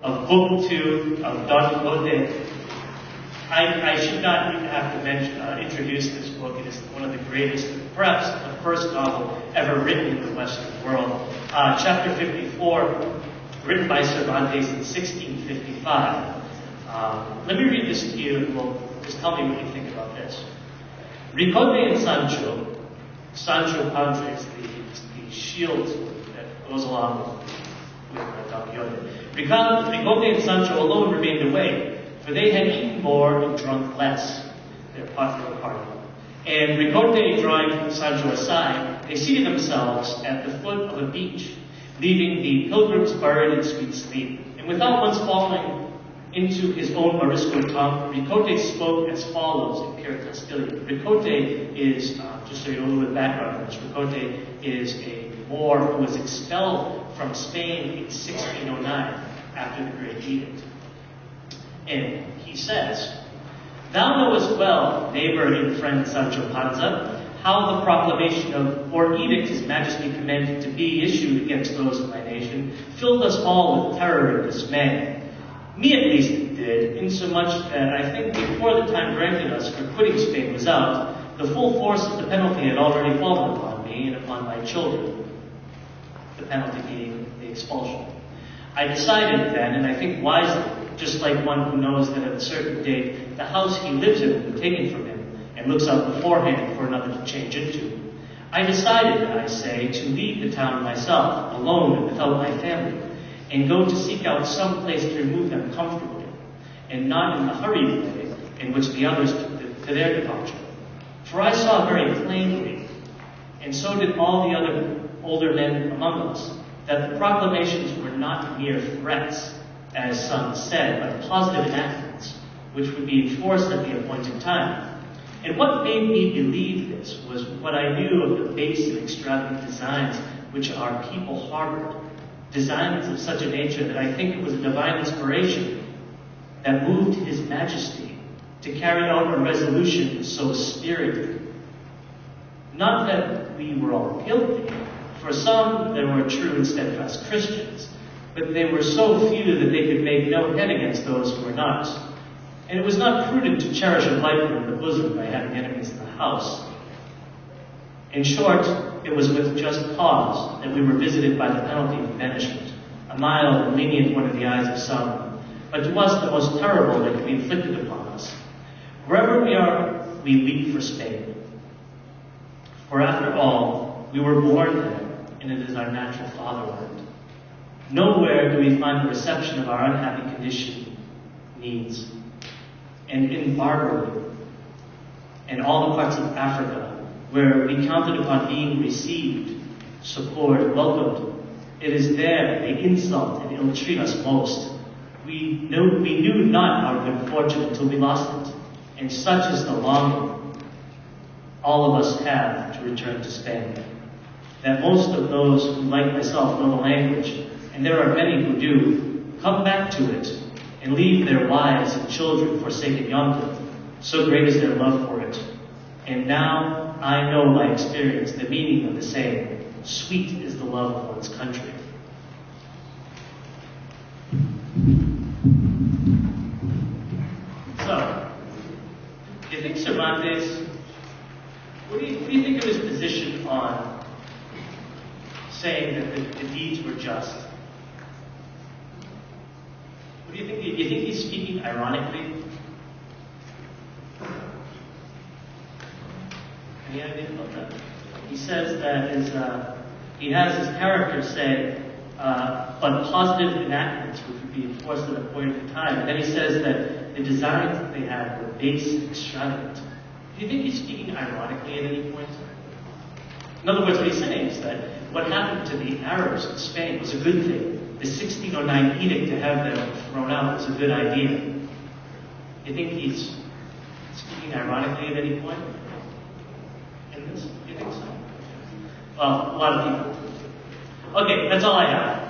of Book 2 of Don Quixote. I should not even have to introduce this book. It is one of the greatest, perhaps the first novel ever written in the Western world. Chapter 54, written by Cervantes in 1655. Let me read this to you, and just tell me what you think about this. Ricote and Sancho Panza is the shield that goes along with Don Quixote. Ricote and Sancho alone remained away, for they had eaten more and drunk less, their popular party. And Ricote drawing Sancho aside, they seated themselves at the foot of a beach, leaving the pilgrims buried in sweet sleep. And without once falling into his own Morisco tongue, Ricote spoke as follows in pure Castilian. Ricote is, just so you know a little bit of background on this, Ricote is a Moor who was expelled from Spain in 1609 after the Great Edict. And he says, "Thou knowest well, neighbor and friend Sancho Panza, how the proclamation or edict His Majesty commanded to be issued against those of my nation filled us all with terror and dismay. Me at least it did, insomuch that I think before the time granted us for quitting Spain was out, the full force of the penalty had already fallen upon me and upon my children." The penalty being the expulsion. "I decided then, and I think wisely, just like one who knows that at a certain date the house he lives in will be taken from him and looks out beforehand for another to change into. I decided, I say, to leave the town myself, alone and without my family, and go to seek out some place to remove them comfortably, and not in the hurried way in which the others took to their departure. For I saw very plainly, and so did all the other older men among us, that the proclamations were not mere threats, as some said, but positive enactments, which would be enforced at the appointed time. And what made me believe this was what I knew of the base and extravagant designs which our people harbored, designs of such a nature that I think it was a divine inspiration that moved His Majesty to carry out a resolution so spirited. Not that we were all guilty, for some there were true and steadfast Christians, but they were so few that they could make no head against those who were not. And it was not prudent to cherish a viper in the bosom by having enemies in the house. In short, it was with just cause that we were visited by the penalty of banishment, a mild and lenient one in the eyes of some, but to us the most terrible that could be inflicted upon us. Wherever we are, we leap for Spain. For after all, we were born there, and it is our natural fatherland. Nowhere do we find the reception of our unhappy condition needs. And in Barbary, and all the parts of Africa, where we counted upon being received, supported, welcomed, it is there they insult and ill-treat us most. We knew not our good fortune until we lost it, and such is the longing all of us have to return to Spain, that most of those who, like myself, know the language, and there are many who do, come back to it and leave their wives and children forsaken yonder. So great is their love for it. And now I know by experience the meaning of the saying, sweet is the love of one's country. So, do you think Cervantes, what do you think of his position on saying that the deeds were just? What do you think? Do you think he's speaking ironically? Any idea about that? He says that he has his character say, but positive enactments which would be enforced at a point in time. And then he says that the designs that they had were base and extravagant. Do you think he's speaking ironically at any point? In other words, what he's saying is that what happened to the Arabs in Spain was a good thing. The 1609 edict to have them thrown out was a good idea. Do you think he's speaking ironically at any point in this? Do you think so? Well, a lot of people do. Okay, that's all I have.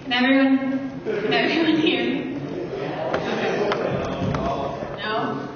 Can everyone hear me? No?